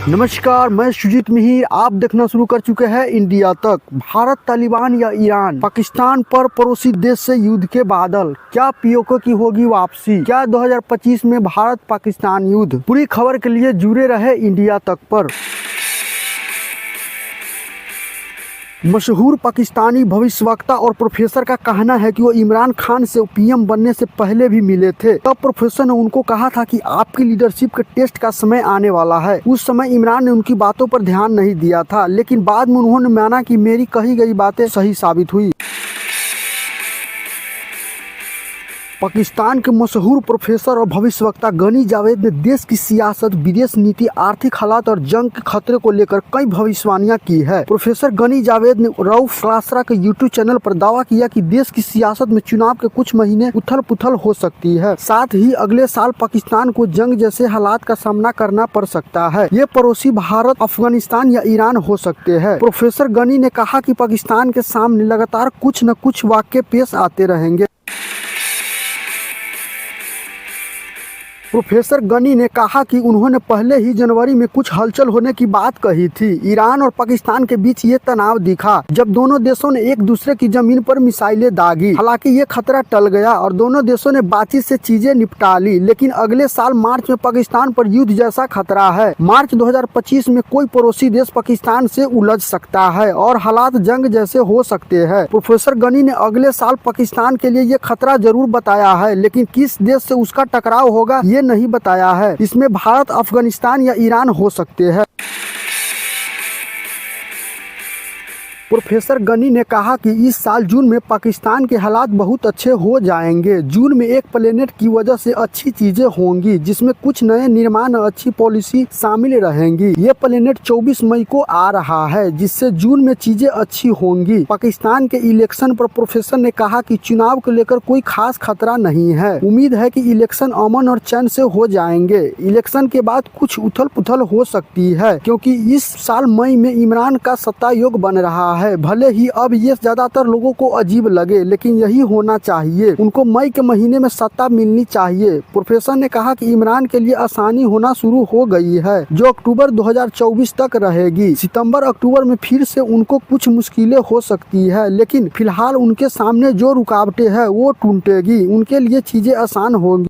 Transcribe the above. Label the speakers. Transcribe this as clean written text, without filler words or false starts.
Speaker 1: नमस्कार, मैं सुजीत मिहिर। आप देखना शुरू कर चुके हैं इंडिया तक। भारत, तालिबान या ईरान, पाकिस्तान पर पड़ोसी देश से युद्ध के बादल। क्या पीओके की होगी वापसी? क्या 2025 में भारत पाकिस्तान युद्ध? पूरी खबर के लिए जुड़े रहे इंडिया तक पर। मशहूर पाकिस्तानी भविष्यवक्ता और प्रोफेसर का कहना है कि वो इमरान खान से पीएम बनने से पहले भी मिले थे। तब प्रोफेसर ने उनको कहा था कि आपकी लीडरशिप के टेस्ट का समय आने वाला है। उस समय इमरान ने उनकी बातों पर ध्यान नहीं दिया था, लेकिन बाद में उन्होंने माना कि मेरी कही गई बातें सही साबित हुई। पाकिस्तान के मशहूर प्रोफेसर और भविष्यवक्ता गनी जावेद ने देश की सियासत, विदेश नीति, आर्थिक हालात और जंग के खतरे को लेकर कई भविष्यवाणियां की है। प्रोफेसर गनी जावेद ने रऊफ क्लासरा के यूट्यूब चैनल पर दावा किया कि देश की सियासत में चुनाव के कुछ महीने उथल पुथल हो सकती है। साथ ही अगले साल पाकिस्तान को जंग जैसे हालात का सामना करना पड़ सकता है। ये पड़ोसी भारत, अफगानिस्तान या ईरान हो सकते हैं। प्रोफेसर गनी ने कहा कि पाकिस्तान के सामने लगातार कुछ न कुछ वाक़ये पेश आते रहेंगे। प्रोफेसर गनी ने कहा कि उन्होंने पहले ही जनवरी में कुछ हलचल होने की बात कही थी। ईरान और पाकिस्तान के बीच ये तनाव दिखा जब दोनों देशों ने एक दूसरे की जमीन पर मिसाइलें दागी। हालांकि ये खतरा टल गया और दोनों देशों ने बातचीत से चीजें निपटा ली, लेकिन अगले साल मार्च में पाकिस्तान पर युद्ध जैसा खतरा है। मार्च 2025 में कोई पड़ोसी देश पाकिस्तान से उलझ सकता है और हालात जंग जैसे हो सकते हैं। प्रोफेसर गनी ने अगले साल पाकिस्तान के लिए ये खतरा जरूर बताया है, लेकिन किस देश से उसका टकराव होगा ये नहीं बताया है। इसमें भारत, अफगानिस्तान या ईरान हो सकते हैं। प्रोफेसर गनी ने कहा कि इस साल जून में पाकिस्तान के हालात बहुत अच्छे हो जाएंगे। जून में एक प्लेनेट की वजह से अच्छी चीजें होंगी, जिसमें कुछ नए निर्माण और अच्छी पॉलिसी शामिल रहेंगी। ये प्लेनेट 24 मई को आ रहा है, जिससे जून में चीजें अच्छी होंगी। पाकिस्तान के इलेक्शन पर प्रोफेसर ने कहा कि चुनाव को लेकर कोई खास खतरा नहीं है। उम्मीद है कि इलेक्शन अमन और चैन से हो जाएंगे। इलेक्शन के बाद कुछ उथल पुथल हो सकती है, क्योंकि इस साल मई में इमरान का सत्ता योग बन रहा है। भले ही अब ये ज्यादातर लोगों को अजीब लगे, लेकिन यही होना चाहिए। उनको मई के महीने में सत्ता मिलनी चाहिए। प्रोफेसर ने कहा कि इमरान के लिए आसानी होना शुरू हो गई है, जो अक्टूबर 2024 तक रहेगी। सितंबर अक्टूबर में फिर से उनको कुछ मुश्किलें हो सकती है, लेकिन फिलहाल उनके सामने जो रुकावटें हैं वो टूटेगी। उनके लिए चीजें आसान होंगी।